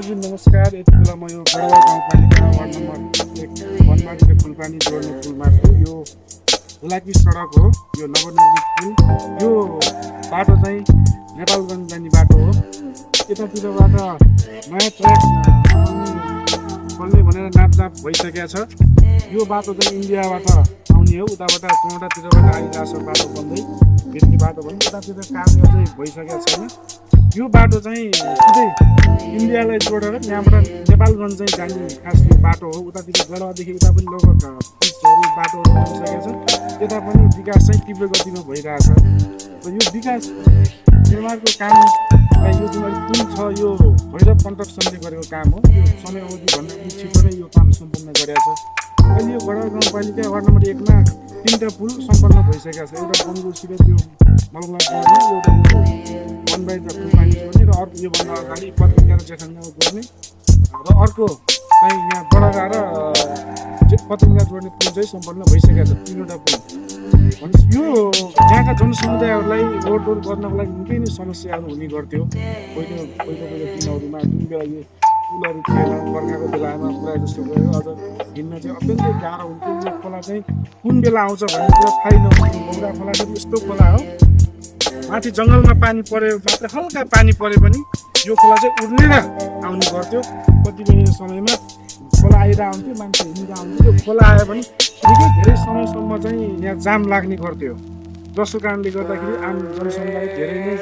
दर्शकजी नमस्कार। यति बेला म यो गढवाल गाउँपालिका वार्ड नम्बर 1 वनमाटीले फुलपानी जोड्ने पुलमा छु। यो हुलाकी सडक हो, यो नवनिर्मित पुल। यो बाटो चाहिँ नेपालगञ्ज जाने बाटो हो। यतातिरबाट नयाँ ट्र्याक खोल्ने भनेर नापजाप भइसकेको छ। यो बाटो चाहिँ इन्डियाबाट आउने हो, उताबाट चौडातिरबाट आइरहेको छ बाटो बन्दै, भित्री बाटो भन्दै। उतातिर कार्य चाहिँ भइसकेको छैन। यो बाटो चाहिँ सिधै इन्डियालाई जोडेर यहाँबाट नेपालगञ्ज चाहिँ जाने खास यो बाटो हो। उतातिर गढवादेखि उता पनि लगभग पिचहरू बाटोहरू बनिसकेको छ। यता पनि विकास चाहिँ तीव्र गतिमा भइरहेछ। र यो विकास निर्माणको काम यो जुन पुल छ यो भैरव कन्स्ट्रक्सनले गरेको काम हो। यो समय अवधिभन्दा पनि छिटो नै यो काम सम्पन्न गरेको छ। अहिले यो गढवाल गाउँपालिका वार्ड नम्बर 1 मा 3टा पुल सम्पन्न भइसकेको छ। एउटा बङ्गुरसित त्यो मलङ्गा जोड्ने, एउटा वनबाई फुलपानी जोड्ने, र अर्को योभन्दा अगाडि पत्रिका र जेठङ्गामा जोड्ने, र अर्को चाहिँ यहाँ बडगा र पत्रिका जोड्ने पुल चाहिँ सम्पन्न भइसकेको छ। 3वटा पुल भनेपछि यो यहाँका जनसमुदायहरूलाई रोडडोर गर्नको लागि निकै नै समस्याहरू हुने गर्थ्यो। पहिलो दिनहरूमा जुन बेला यो पुलहरू थिएन, बर्खाको बेलामा प्रायः जस्तो गयो, अझ हिँड्न चाहिँ अत्यन्तै गाह्रो हुन्थ्यो। यो खोला चाहिँ कुन बेला आउँछ भन्ने कुरा थाहै नहुन्थ्यो। बौरा खोला चाहिँ यस्तो खोला हो, माथि जङ्गलमा पानी परे मात्रै, हल्का पानी परे पनि यो खोला चाहिँ उर्लेर आउने गर्थ्यो। कतिपय समयमा खोला आइरहेको हुन्थ्यो, मान्छे हिँडेर आउँथ्यो। यो खोला आयो भने निकै धेरै समयसम्म चाहिँ यहाँ जाम लाग्ने गर्थ्यो, जसको कारणले गर्दाखेरि आम जनसमुदाय धेरै नै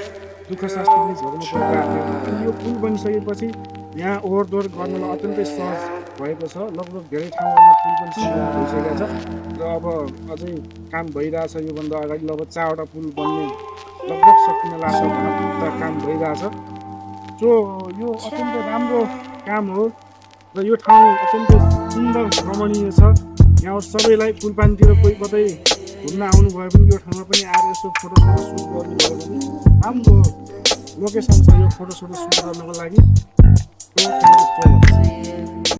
दुःख शास्ति भोग्नु परिरहेको थियो। यो पुल बनिसकेपछि यहाँ ओहोरदोहोर गर्नलाई अत्यन्तै सहज भएको छ। लगभग धेरै ठाउँहरूमा पुल पनि सम्पन्न भइसकेको छ, र अब अझै काम भइरहेछ। योभन्दा अगाडि लगभग 4वटा पुल बन्ने लगभग सकिन लाग्छ भनेर काम भइरहेछ। सो यो अत्यन्तै राम्रो काम हो, र यो ठाउँ अत्यन्तै सुन्दर रमणीय छ। यहाँ सबैलाई फुलपानीतिर कोही कतै घुम्न आउनुभयो भने यो ठाउँमा पनि आएर यसो फोटोसोटो सुट गर्नुभयो भने राम्रो लोकेसन छ यो फोटोसोटो सुट गर्नको लागि।